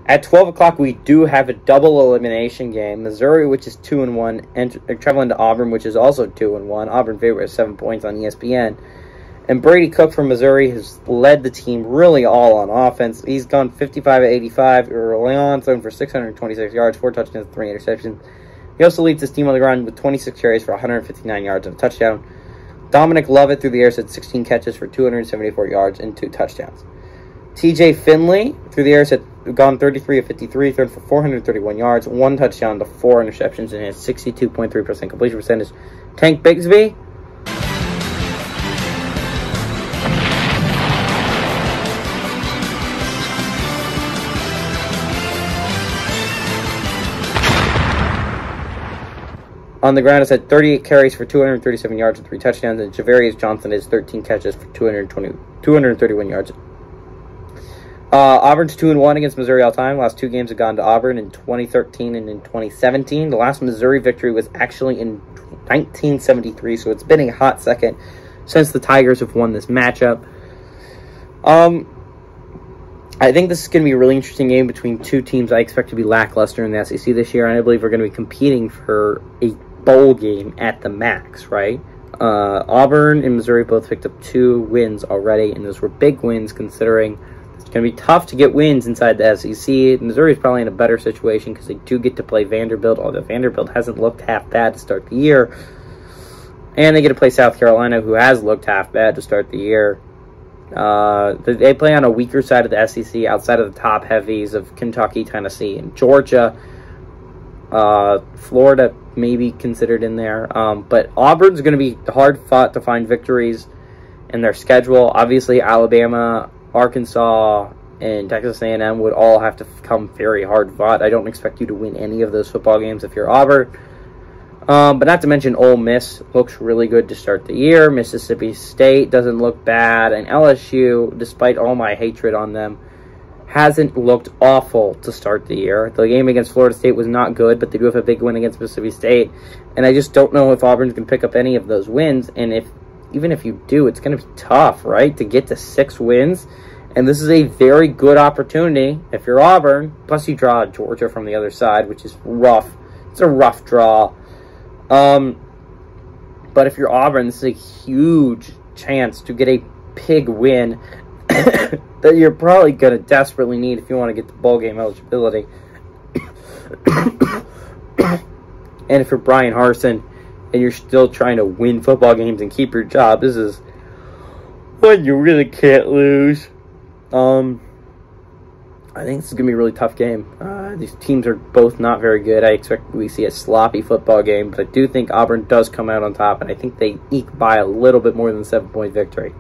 At 12 o'clock, we do have a double elimination game. Missouri, which is 2-1, and traveling to Auburn, which is also 2-1. Auburn favorite with 7 points on ESPN. And Brady Cook from Missouri has led the team really all on offense. He's gone 55 of 85. Early on, thrown for 626 yards, 4 touchdowns, 3 interceptions. He also leads his team on the ground with 26 carries for 159 yards and a touchdown. Dominic Lovett through the air had 16 catches for 274 yards and 2 touchdowns. TJ Finley through the air had gone 33 of 53, thrown for 431 yards, 1 touchdown to 4 interceptions, and has 62.3% completion percentage. Tank Bigsby on the ground has had 38 carries for 237 yards and 3 touchdowns, and Javarius Johnson has 13 catches for 231 yards. Auburn's 2-1 against Missouri all time. Last 2 games have gone to Auburn in 2013 and in 2017. The last Missouri victory was actually in 1973, so it's been a hot second since the Tigers have won this matchup. I think this is going to be a really interesting game between 2 teams I expect to be lackluster in the SEC this year, and I believe we're going to be competing for a bowl game at the max, right? Auburn and Missouri both picked up 2 wins already, and those were big wins considering it's going to be tough to get wins inside the SEC. Missouri is probably in a better situation because they do get to play Vanderbilt, although Vanderbilt hasn't looked half bad to start the year. And they get to play South Carolina, who has looked half bad to start the year. They play on a weaker side of the SEC outside of the top heavies of Kentucky, Tennessee, and Georgia. Florida may be considered in there. But Auburn's going to be hard fought to find victories in their schedule. Obviously, Alabama, Arkansas, and Texas A&M would all have to come very hard fought. I don't expect you to win any of those football games if you're Auburn. But not to mention Ole Miss looks really good to start the year. Mississippi State doesn't look bad. And LSU, despite all my hatred on them, hasn't looked awful to start the year. The game against Florida State was not good, but they do have a big win against Mississippi State. And I just don't know if Auburn's going to pick up any of those wins. And even if you do, it's going to be tough, right, to get to 6 wins. And this is a very good opportunity if you're Auburn. Plus, you draw Georgia from the other side, which is rough. It's a rough draw. But if you're Auburn, this is a huge chance to get a big win that you're probably going to desperately need if you want to get the bowl game eligibility. And if you're Brian Harsin and you're still trying to win football games and keep your job, this is one you really can't lose. I think this is going to be a really tough game. These teams are both not very good. I expect we see a sloppy football game, but I do think Auburn does come out on top, and I think they eke by a little bit more than a 7-point victory.